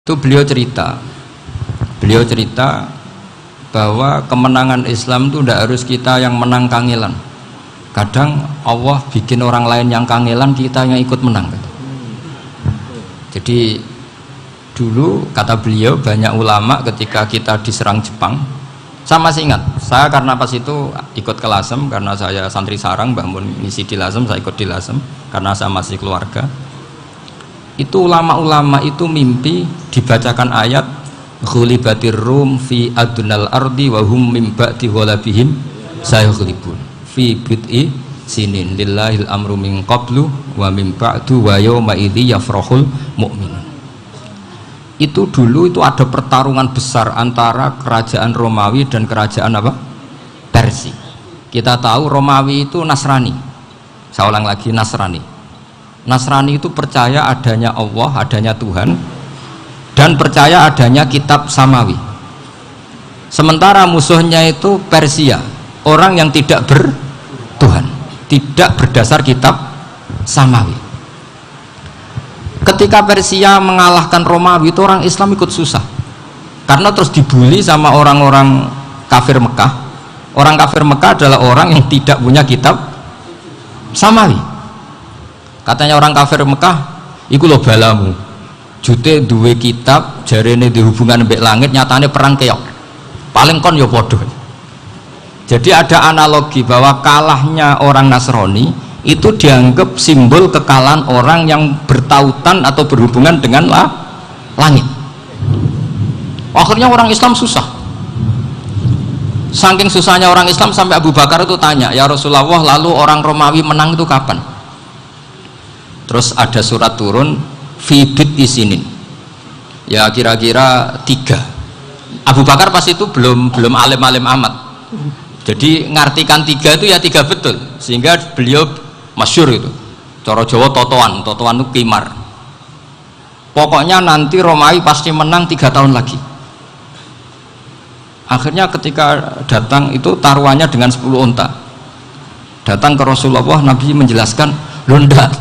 Itu beliau cerita bahwa kemenangan Islam itu tidak harus kita yang menang kangelan. Kadang Allah bikin orang lain yang kangelan, kita yang ikut menang. Jadi dulu kata beliau, banyak ulama ketika kita diserang Jepang, saya masih ingat, saya karena pas itu ikut ke Lasem, karena saya santri sarang, Mbah Mun ngisi di Lasem, saya ikut di Lasem karena saya masih keluarga. Itu ulama-ulama itu mimpi dibacakan ayat ghulibatir rum fi adnal ardi wa hum min ba'di ghalabihim sayaghlibun fi bid'i sinin lillahil amru min qablu wa min ba'du wa yawma idzi yafrahul mu'minun. Itu dulu itu ada pertarungan besar antara kerajaan Romawi dan kerajaan apa? Persia. Kita tahu Romawi itu Nasrani. Saya ulang lagi, Nasrani. Nasrani itu percaya adanya Allah, adanya Tuhan, dan percaya adanya kitab samawi. Sementara musuhnya itu Persia, orang yang tidak bertuhan, tidak berdasar kitab samawi. Ketika Persia mengalahkan Romawi, itu orang Islam ikut susah, karena terus dibully sama orang-orang kafir Mekah. Orang kafir Mekah adalah orang yang tidak punya kitab samawi. Katanya orang kafir Mekah, iku lo balamu jute duwe kitab jarene di hubungan mbek langit, nyatane perang keok paling kon ya podo. Jadi ada analogi bahwa kalahnya orang Nasrani itu dianggap simbol kekalahan orang yang bertautan atau berhubungan dengan langit. Akhirnya orang Islam susah. Saking susahnya orang Islam sampai Abu Bakar itu tanya, ya Rasulullah, lalu orang Romawi menang itu kapan? Terus ada surat turun fibit isinin, ya kira-kira 3. Abu Bakar pas itu belum alim-alim amat, jadi ngartikan 3 itu ya 3 betul, sehingga beliau masyhur itu cara Jawa totoan itu kimar. Pokoknya nanti Romawi pasti menang 3 tahun lagi. Akhirnya ketika datang itu taruhannya dengan 10 unta, datang ke Rasulullah, Nabi menjelaskan, loh ndak,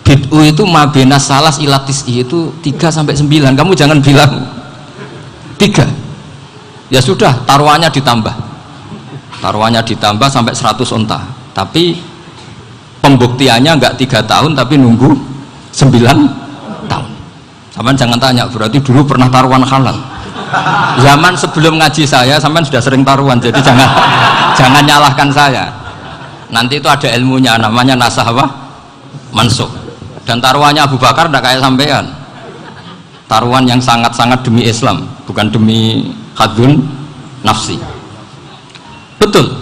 bid'u itu mabena salas ilatis itu 3-9, kamu jangan bilang 3. Ya sudah, taruhannya ditambah sampai 100 unta, tapi pembuktiannya enggak 3 tahun tapi nunggu 9 tahun. Sampean jangan tanya, berarti dulu pernah taruhan halal. Zaman sebelum ngaji saya sampean sudah sering taruhan, jadi jangan nyalahkan saya. Nanti itu ada ilmunya, namanya nasah apa? Mansukh. Dan taruhannya Abu Bakar tidak kayak sampean, taruhan yang sangat-sangat demi Islam, bukan demi hadun nafsi. Betul,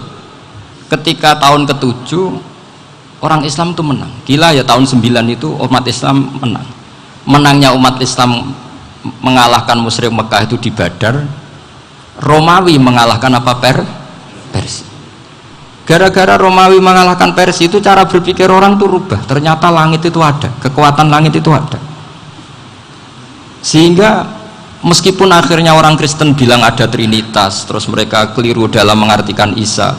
ketika tahun ke-7 orang Islam itu menang gila ya. Tahun 9 itu umat Islam menang. Menangnya umat Islam mengalahkan musyrik Mekah itu di Badar. Romawi mengalahkan apa? Persia. Gara-gara Romawi mengalahkan Persia itu cara berpikir orang tuh rubah. Ternyata langit itu ada, kekuatan langit itu ada. Sehingga meskipun akhirnya orang Kristen bilang ada Trinitas, terus mereka keliru dalam mengartikan Isa,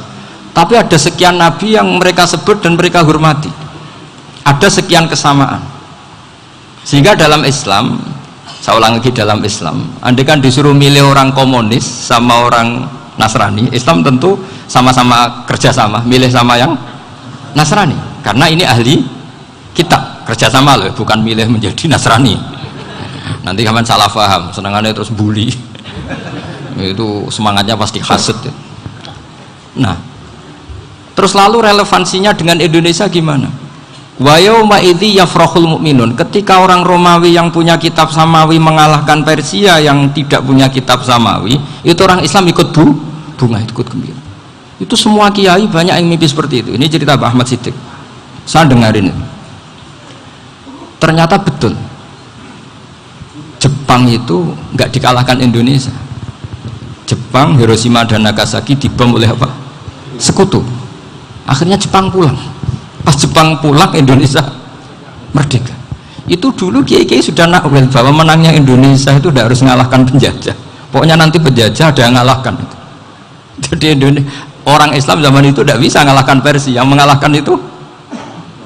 tapi ada sekian nabi yang mereka sebut dan mereka hormati. Ada sekian kesamaan. Sehingga dalam Islam, saya ulang lagi, dalam Islam, andai kan disuruh milih orang komunis sama orang Nasrani, Islam tentu sama-sama kerjasama, milih sama yang Nasrani, karena ini ahli kitab, kerjasama loh, bukan milih menjadi Nasrani. Nanti kalian salah paham, senangannya terus bully. Itu semangatnya pasti hasad ya. Nah, terus lalu relevansinya dengan Indonesia gimana? Wa yauma idzi yafrahul mu'minun, ketika orang Romawi yang punya kitab samawi mengalahkan Persia yang tidak punya kitab samawi, itu orang Islam ikut bunga, ikut gembira. Itu semua kiai banyak yang mimpi seperti itu. Ini cerita Pak Ahmad Siddiq, saya dengarin ini. Ternyata betul, Jepang itu nggak dikalahkan Indonesia. Jepang, Hiroshima dan Nagasaki dibom oleh apa? Sekutu. Akhirnya Jepang pulang. Pas Jepang pulang, Indonesia merdeka. Itu dulu kiai-kiai sudah nakwil bahwa menangnya Indonesia itu tidak harus mengalahkan penjajah. Pokoknya nanti penjajah ada yang mengalahkan. Jadi orang Islam zaman itu tidak bisa mengalahkan Persia, yang mengalahkan itu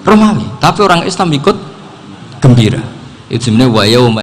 Romawi, tapi orang Islam ikut gembira. Itu sebenarnya wa yauma